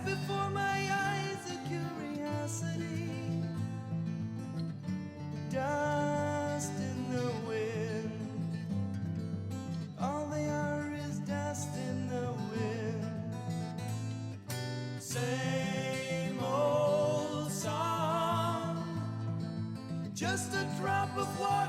before my eyes a curiosity. Dust in the wind, all they are is dust in the wind. Same old song, just a drop of water